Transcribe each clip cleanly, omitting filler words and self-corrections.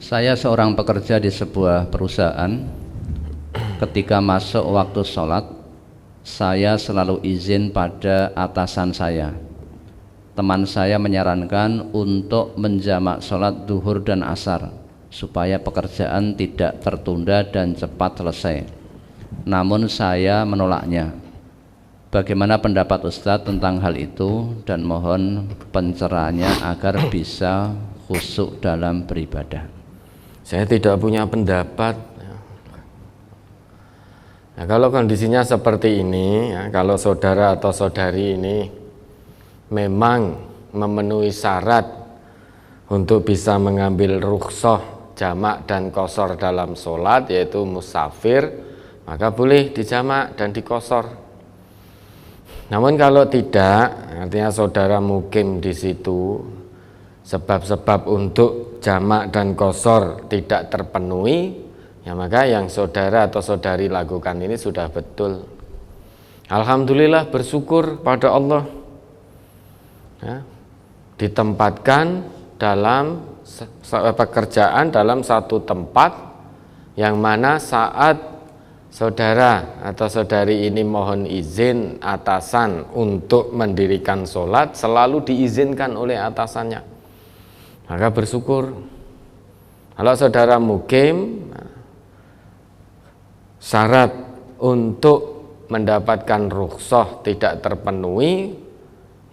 Saya seorang pekerja di sebuah perusahaan. Ketika masuk waktu sholat, saya selalu izin pada atasan saya. Teman saya menyarankan untuk menjamak sholat duhur dan asar supaya pekerjaan tidak tertunda dan cepat selesai. Namun saya menolaknya. Bagaimana pendapat Ustadz tentang hal itu, dan mohon pencerahannya agar bisa khusyuk dalam beribadah. Saya tidak punya pendapat. Nah, kalau kondisinya seperti ini, ya, kalau saudara atau saudari ini memang memenuhi syarat untuk bisa mengambil rukhsah jamak dan qashar dalam sholat, yaitu musafir, maka boleh dijamak dan diqashar. Namun kalau tidak, artinya saudara mukim di situ, sebab-sebab untuk jamak dan qashar tidak terpenuhi, ya maka yang saudara atau saudari lakukan ini sudah betul. Alhamdulillah, bersyukur pada Allah, ya, ditempatkan dalam pekerjaan dalam satu tempat yang mana saat saudara atau saudari ini mohon izin atasan untuk mendirikan sholat, selalu diizinkan oleh atasannya, maka bersyukur. Kalau saudara mukim, syarat untuk mendapatkan rukhsah tidak terpenuhi,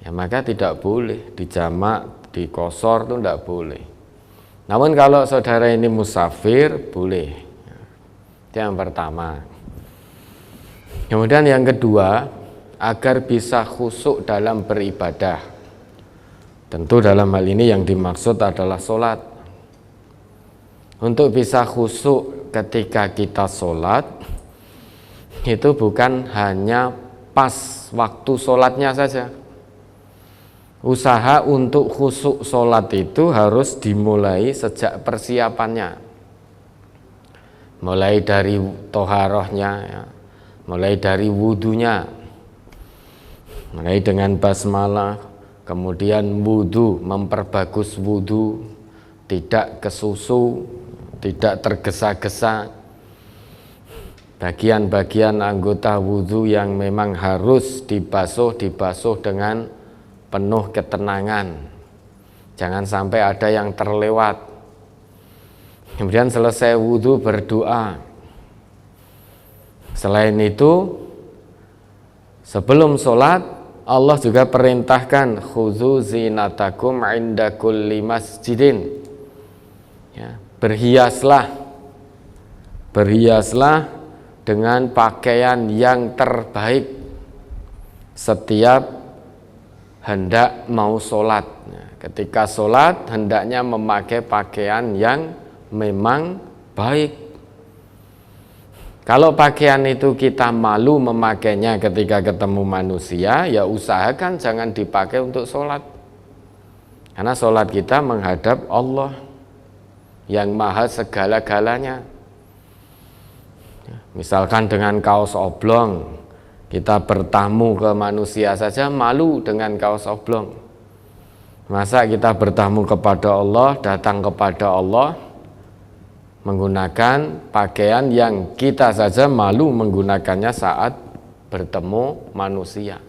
ya maka tidak boleh dijamak, diqashar, itu tidak boleh. Namun kalau saudara ini musafir, boleh. Itu yang pertama. Kemudian yang kedua, agar bisa khusyuk dalam beribadah. Tentu dalam hal ini yang dimaksud adalah sholat. Untuk bisa khusyuk ketika kita sholat, itu bukan hanya pas waktu sholatnya saja. Usaha untuk khusyuk sholat itu harus dimulai sejak persiapannya. Mulai dari toharohnya, ya, mulai dari wudunya, mulai dengan basmalah, kemudian wudu, memperbagus wudu, tidak kesusu, tidak tergesa-gesa. Bagian-bagian anggota wudu yang memang harus dibasuh dengan penuh ketenangan. Jangan sampai ada yang terlewat. Kemudian selesai wudu berdoa. Selain itu, sebelum sholat, Allah juga perintahkan khudzu zinatakum inda kulli masjidin, ya, berhiaslah dengan pakaian yang terbaik setiap hendak mau sholat. Ketika sholat, hendaknya memakai pakaian yang memang baik. Kalau pakaian itu kita malu memakainya ketika ketemu manusia, ya usahakan jangan dipakai untuk sholat. Karena sholat kita menghadap Allah yang maha segala-galanya. Misalkan dengan kaos oblong, kita bertamu ke manusia saja malu dengan kaos oblong. Masa kita bertamu kepada Allah, datang kepada Allah menggunakan pakaian yang kita saja malu menggunakannya saat bertemu manusia.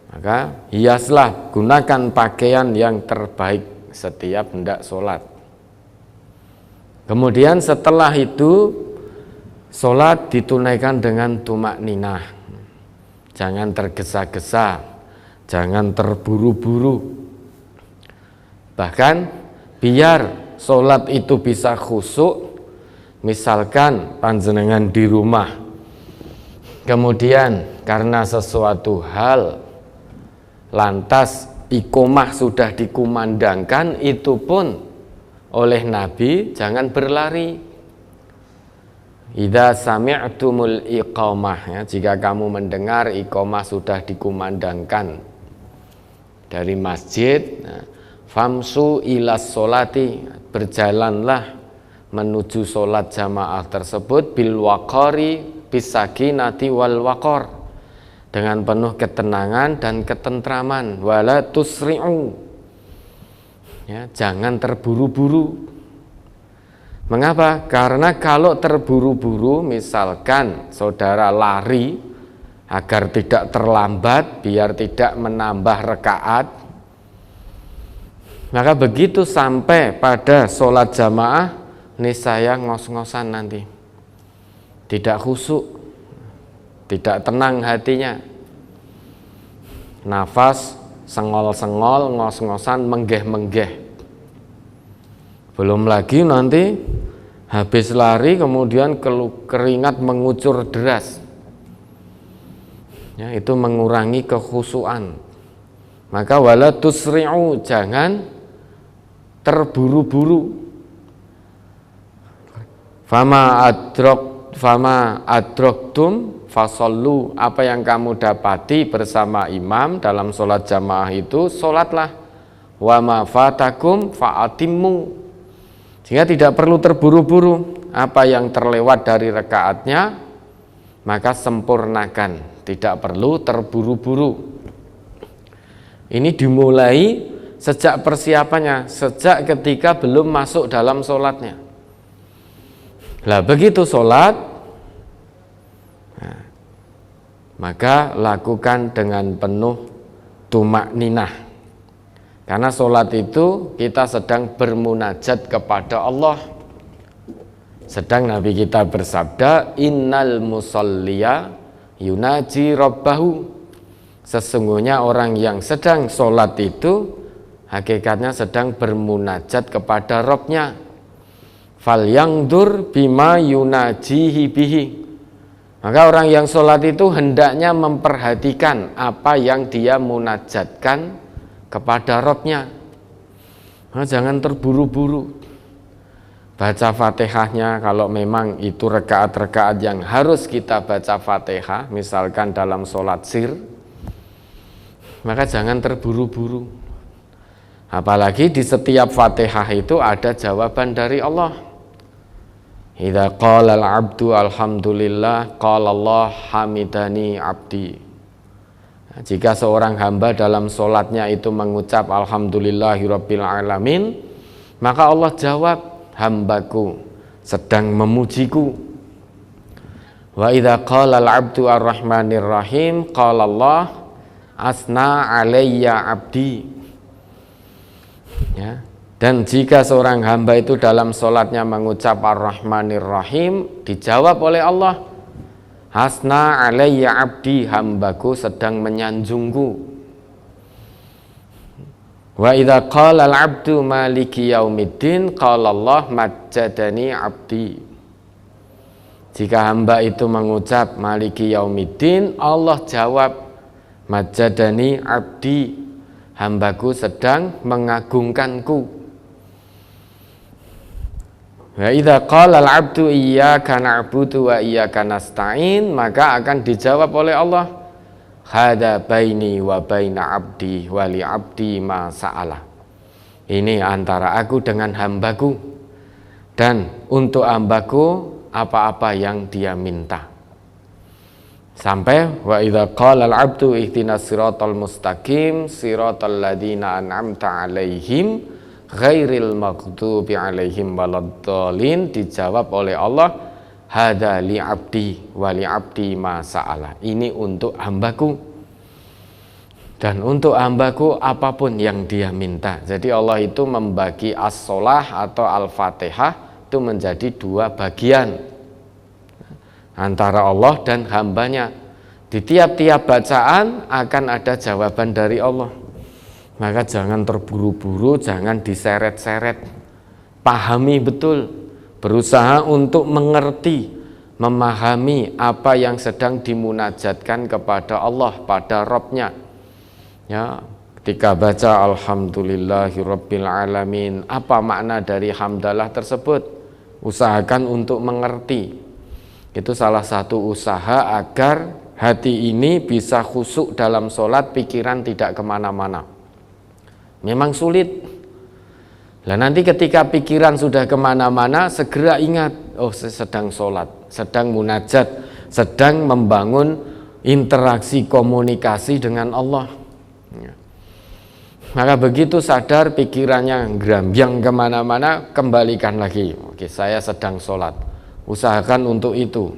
Maka hiaslah, gunakan pakaian yang terbaik setiap hendak sholat. Kemudian setelah itu sholat ditunaikan dengan tumakninah. Jangan tergesa-gesa, jangan terburu-buru. Bahkan biar sholat itu bisa khusyuk, misalkan panjenengan di rumah, kemudian karena sesuatu hal lantas iqomah sudah dikumandangkan, itu pun oleh Nabi jangan berlari. Idza sami'tumul iqamah, ya, jika kamu mendengar iqamah sudah dikumandangkan dari masjid, famsu ilas sholati, berjalanlah menuju sholat jamaah tersebut bil waqari bisakinati wal waqar, dengan penuh ketenangan dan ketentraman. Wala tusri'u, ya, jangan terburu-buru. Mengapa? Karena kalau terburu-buru, misalkan saudara lari agar tidak terlambat, biar tidak menambah rakaat, maka begitu sampai pada sholat jamaah, niscaya ngos-ngosan nanti, tidak khusyuk, tidak tenang hatinya, nafas sengol-sengol, ngos-ngosan, menggeh-menggeh. Belum lagi nanti habis lari kemudian keringat mengucur deras, ya, itu mengurangi kekhusyuan. Maka wala tusri'u, jangan terburu-buru. Fama adraktum fasallu, apa yang kamu dapati bersama imam dalam sholat jamaah itu sholatlah. Wa ma fatakum fa'atimmu, sehingga tidak perlu terburu-buru. Apa yang terlewat dari rakaatnya maka sempurnakan, tidak perlu terburu-buru. Ini dimulai sejak persiapannya, sejak ketika belum masuk dalam sholatnya. Lah begitu sholat, maka lakukan dengan penuh tumakninah. Karena sholat itu kita sedang bermunajat kepada Allah. Sedang Nabi kita bersabda, innal musalliya yunaji rabbahu. Sesungguhnya orang yang sedang sholat itu hakikatnya sedang bermunajat kepada Rabbnya. Fal yangdur bima yunajihi bihi. Maka orang yang sholat itu hendaknya memperhatikan apa yang dia munajatkan kepada Rabbnya. Nah, jangan terburu-buru baca Fatihahnya. Kalau memang itu rakaat-rakaat yang harus kita baca Fatihah, misalkan dalam sholat sir, maka jangan terburu-buru. Apalagi di setiap Fatihah itu ada jawaban dari Allah. Idza qala al-'abdu alhamdulillah qala Allah hamidani 'abdi. Jika seorang hamba dalam sholatnya itu mengucap alhamdulillahirabbil alamin, maka Allah jawab, hambaku sedang memujiku. Wa idza qala al-'abdu ar-rahmanir rahim qala Allah asna alayya 'abdi. Ya. Dan jika seorang hamba itu dalam sholatnya mengucap ar-rahmanir rahim, dijawab oleh Allah, hasna alayya abdi, hambaku sedang menyanjungku. Wa idza qala al-'abdu maliki yaumiddin qala Allah majjadani abdi. Jika hamba itu mengucap maliki yaumiddin, Allah jawab majjadani abdi, hambaku sedang mengagungkanku. Wa idza qala al-'abdu iyyaka na'budu wa iyyaka nasta'in, maka akan dijawab oleh Allah, hadza baini wa baina 'abdi wa li 'abdi ma sa'ala. Ini antara aku dengan hambaku, dan untuk hambaku apa-apa yang dia minta. Sampai wa idza qala al-'abdu ihdinas siratal mustaqim siratal ladzina an'amta 'alaihim ghairil maghdubi 'alaihim waladdallin, dijawab oleh Allah, hadza li 'abdi wa li 'abdi ma sa'ala. Ini untuk hambaku, dan untuk hambaku apapun yang dia minta. Jadi Allah itu membagi as-sholah atau al-fatihah itu menjadi dua bagian, antara Allah dan hambanya. Di tiap-tiap bacaan akan ada jawaban dari Allah. Maka jangan terburu-buru, jangan diseret-seret. Pahami betul, berusaha untuk mengerti, memahami apa yang sedang dimunajatkan kepada Allah, pada Rabb-Nya. Ya, ketika baca alhamdulillahirabbil alamin, apa makna dari hamdalah tersebut? Usahakan untuk mengerti. Itu salah satu usaha agar hati ini bisa khusyuk dalam sholat, pikiran tidak kemana-mana. Memang sulit. Lah nanti ketika pikiran sudah kemana-mana, segera ingat, oh saya sedang sholat, sedang munajat, sedang membangun interaksi komunikasi dengan Allah. Maka begitu sadar pikirannya gerambyang kemana-mana, kembalikan lagi. Oke, saya sedang sholat. Usahakan untuk itu.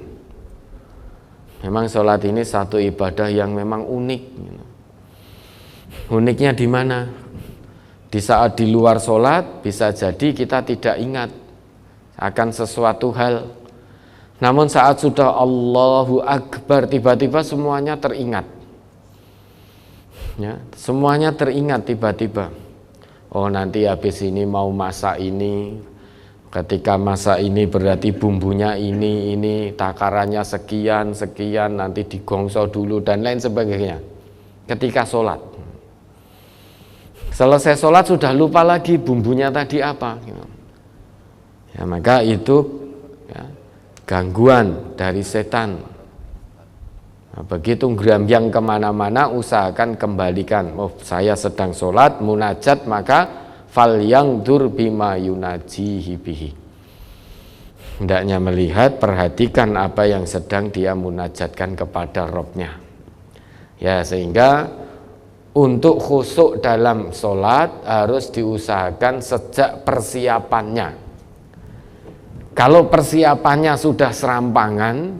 Memang sholat ini satu ibadah yang memang unik. Uniknya di mana? Di saat di luar sholat bisa jadi kita tidak ingat akan sesuatu hal. Namun saat sudah Allahu Akbar, tiba-tiba semuanya teringat. Ya, semuanya teringat tiba-tiba. Oh, nanti habis ini mau masak ini. Ketika masak ini berarti bumbunya ini, takarannya sekian, nanti digongso dulu dan lain sebagainya. Ketika sholat. Selesai sholat sudah lupa lagi bumbunya tadi apa. Ya, maka itu ya, gangguan dari setan. Nah, begitu gerambyang kemana-mana, usahakan kembalikan. Oh, saya sedang sholat, munajat, maka fal yang dur bima yunajihi bihi. Hendaknya melihat, perhatikan apa yang sedang dia munajatkan kepada Rabb-nya. Ya, sehingga untuk khusyuk dalam sholat harus diusahakan sejak persiapannya. Kalau persiapannya sudah serampangan,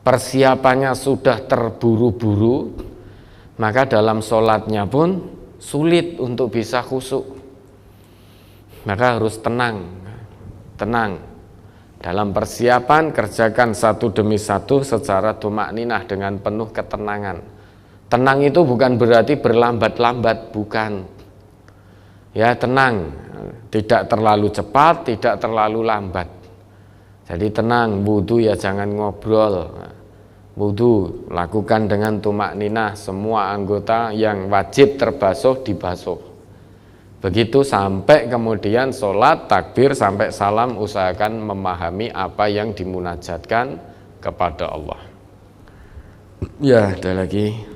persiapannya sudah terburu-buru, maka dalam sholatnya pun sulit untuk bisa khusyuk. Maka harus tenang. Dalam persiapan kerjakan satu demi satu secara tumakninah dengan penuh ketenangan. Tenang itu bukan berarti berlambat-lambat, bukan. Ya, tenang, tidak terlalu cepat, tidak terlalu lambat. Jadi tenang, wudu ya jangan ngobrol. Wudu lakukan dengan tumakninah, semua anggota yang wajib terbasuh dibasuh. Begitu sampai kemudian sholat, takbir sampai salam, usahakan memahami apa yang dimunajatkan kepada Allah. Ya, ada lagi.